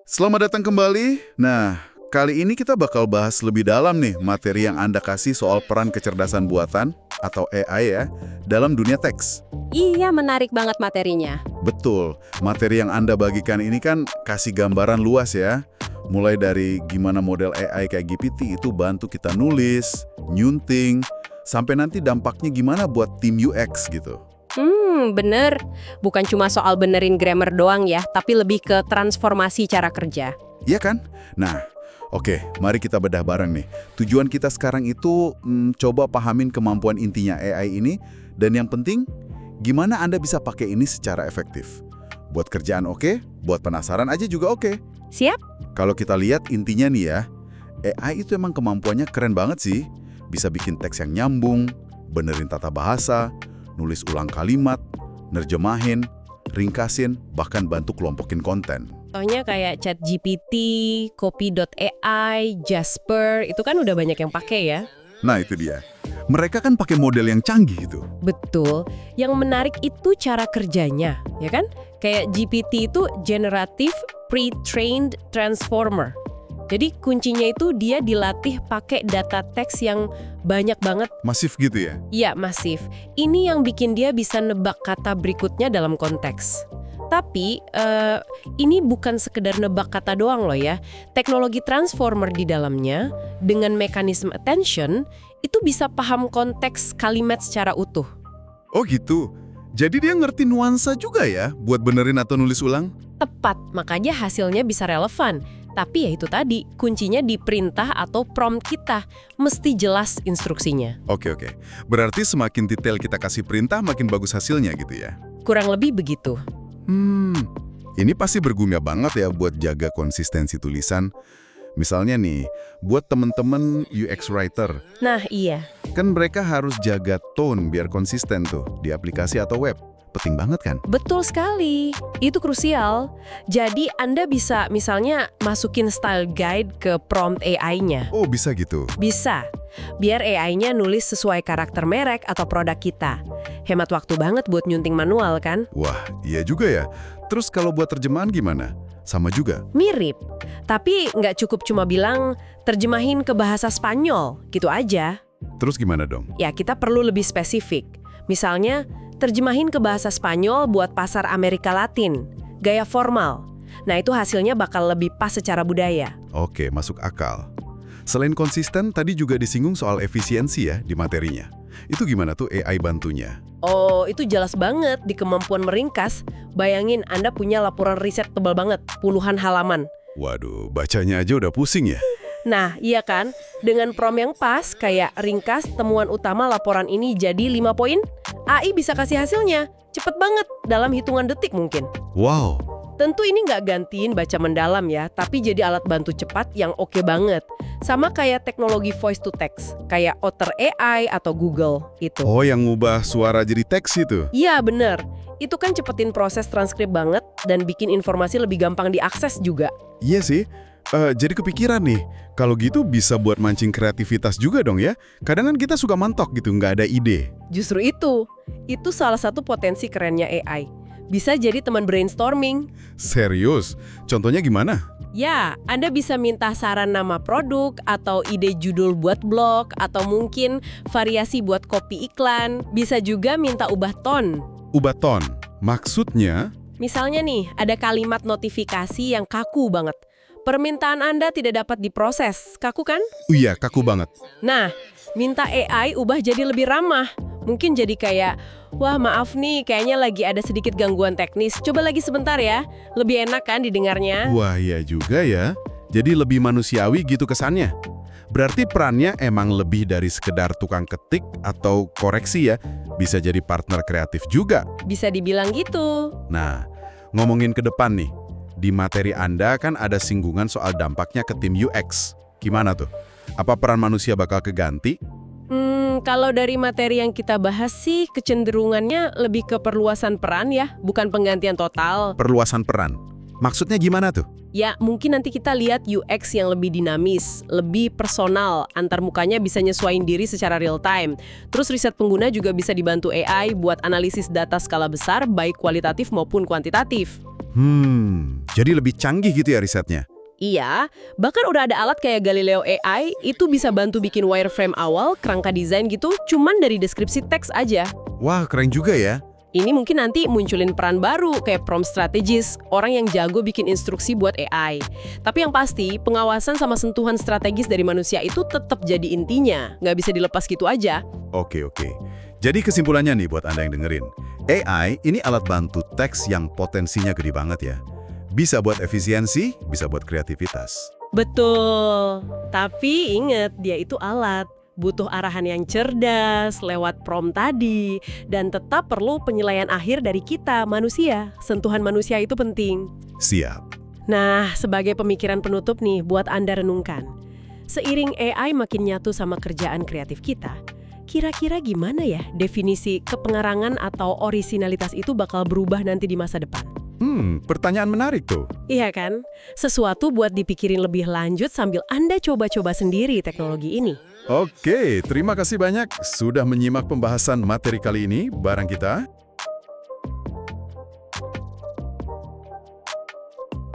Selamat datang kembali. Nah, kali ini kita bakal bahas lebih dalam nih materi yang Anda kasih soal peran kecerdasan buatan atau AI ya dalam dunia teks. Iya, menarik banget materinya. Betul, materi yang Anda bagikan ini kan kasih gambaran luas ya. Mulai dari gimana model AI kayak GPT itu bantu kita nulis, nyunting, sampai nanti dampaknya gimana buat tim UX gitu. Bener. Bukan cuma soal benerin grammar doang ya, tapi lebih ke transformasi cara kerja. Iya kan? Nah, oke, mari kita bedah bareng nih. Tujuan kita sekarang itu coba pahamin kemampuan intinya AI ini, dan yang penting, gimana Anda bisa pakai ini secara efektif. Buat kerjaan oke, buat penasaran aja juga oke. Siap? Kalau kita lihat intinya nih ya, AI itu emang kemampuannya keren banget sih. Bisa bikin teks yang nyambung, benerin tata bahasa, nulis ulang kalimat, nerjemahin, ringkasin, bahkan bantu kelompokin konten. Contohnya kayak ChatGPT, Copy.ai, Jasper, itu kan udah banyak yang pakai ya. Nah itu dia. Mereka kan pakai model yang canggih itu. Betul. Yang menarik itu cara kerjanya, ya kan? Kayak GPT itu Generative Pre-trained Transformer. Jadi kuncinya itu dia dilatih pakai data teks yang banyak banget. Masif gitu ya? Iya, masif. Ini yang bikin dia bisa nebak kata berikutnya dalam konteks. Tapi, ini bukan sekedar nebak kata doang loh ya. Teknologi transformer di dalamnya, dengan mekanisme attention, itu bisa paham konteks kalimat secara utuh. Oh gitu? Jadi dia ngerti nuansa juga ya buat benerin atau nulis ulang? Tepat, makanya hasilnya bisa relevan. Tapi ya itu tadi, kuncinya di perintah atau prompt kita. Mesti jelas instruksinya. Oke. Berarti semakin detail kita kasih perintah, makin bagus hasilnya gitu ya? Kurang lebih begitu. Ini pasti berguna banget ya buat jaga konsistensi tulisan. Misalnya nih, buat temen-temen UX writer. Nah, iya. Kan mereka harus jaga tone biar konsisten tuh di aplikasi atau web. Penting banget kan? Betul sekali. Itu krusial. Jadi Anda bisa misalnya masukin style guide ke prompt AI-nya. Oh, bisa gitu? Bisa. Biar AI-nya nulis sesuai karakter merek atau produk kita. Hemat waktu banget buat nyunting manual kan? Wah, iya juga ya. Terus kalau buat terjemahan gimana? Sama juga? Mirip. Tapi nggak cukup cuma bilang terjemahin ke bahasa Spanyol, gitu aja. Terus gimana dong? Ya, kita perlu lebih spesifik. Misalnya, terjemahin ke bahasa Spanyol buat pasar Amerika Latin, gaya formal. Nah, itu hasilnya bakal lebih pas secara budaya. Oke, masuk akal. Selain konsisten, tadi juga disinggung soal efisiensi ya di materinya. Itu gimana tuh AI bantunya? Oh, itu jelas banget di kemampuan meringkas. Bayangin Anda punya laporan riset tebal banget, puluhan halaman. Waduh, bacanya aja udah pusing ya? Nah, iya kan? Dengan prompt yang pas, kayak ringkas temuan utama laporan ini jadi 5 poin, AI bisa kasih hasilnya. Cepet banget, dalam hitungan detik mungkin. Wow. Tentu ini nggak gantiin baca mendalam ya, tapi jadi alat bantu cepat yang oke banget. Sama kayak teknologi voice to text, kayak Otter AI atau Google itu. Oh, yang ngubah suara jadi teks itu? Iya, bener. Itu kan cepetin proses transkrip banget dan bikin informasi lebih gampang diakses juga. Iya sih. Jadi kepikiran nih, kalau gitu bisa buat mancing kreativitas juga dong ya? Kadang kan kita suka mantok gitu, nggak ada ide. Justru itu salah satu potensi kerennya AI. Bisa jadi teman brainstorming. Serius? Contohnya gimana? Ya, Anda bisa minta saran nama produk, atau ide judul buat blog, atau mungkin variasi buat copy iklan. Bisa juga minta ubah tone. Ubah tone? Maksudnya? Misalnya nih, ada kalimat notifikasi yang kaku banget. Permintaan Anda tidak dapat diproses, kaku kan? Iya, kaku banget. Nah, minta AI ubah jadi lebih ramah. Mungkin jadi kayak, wah maaf nih, kayaknya lagi ada sedikit gangguan teknis. Coba lagi sebentar ya. Lebih enak kan didengarnya? Wah, iya juga ya. Jadi lebih manusiawi gitu kesannya. Berarti perannya emang lebih dari sekedar tukang ketik atau koreksi ya. Bisa jadi partner kreatif juga. Bisa dibilang gitu. Nah, ngomongin ke depan nih. Di materi Anda kan ada singgungan soal dampaknya ke tim UX. Gimana tuh? Apa peran manusia bakal keganti? Kalau dari materi yang kita bahas sih, kecenderungannya lebih ke perluasan peran ya, bukan penggantian total. Perluasan peran. Maksudnya gimana tuh? Ya, mungkin nanti kita lihat UX yang lebih dinamis, lebih personal, antar mukanya bisa nyesuaiin diri secara real time. Terus riset pengguna juga bisa dibantu AI buat analisis data skala besar, baik kualitatif maupun kuantitatif. Jadi lebih canggih gitu ya risetnya? Iya, bahkan udah ada alat kayak Galileo AI, itu bisa bantu bikin wireframe awal, kerangka desain gitu, cuman dari deskripsi teks aja. Wah, keren juga ya. Ini mungkin nanti munculin peran baru kayak prompt strategis, orang yang jago bikin instruksi buat AI. Tapi yang pasti, pengawasan sama sentuhan strategis dari manusia itu tetap jadi intinya, nggak bisa dilepas gitu aja. Oke. Jadi kesimpulannya nih buat Anda yang dengerin. AI ini alat bantu teks yang potensinya gede banget ya. Bisa buat efisiensi, bisa buat kreativitas. Betul, tapi ingat dia itu alat. Butuh arahan yang cerdas, lewat prompt tadi, dan tetap perlu penilaian akhir dari kita, manusia. Sentuhan manusia itu penting. Siap. Nah, sebagai pemikiran penutup nih, buat Anda renungkan. Seiring AI makin nyatu sama kerjaan kreatif kita, kira-kira gimana ya definisi kepengarangan atau orisinalitas itu bakal berubah nanti di masa depan? Pertanyaan menarik tuh. Iya kan? Sesuatu buat dipikirin lebih lanjut sambil Anda coba-coba sendiri teknologi ini. Oke, terima kasih banyak sudah menyimak pembahasan materi kali ini bareng kita.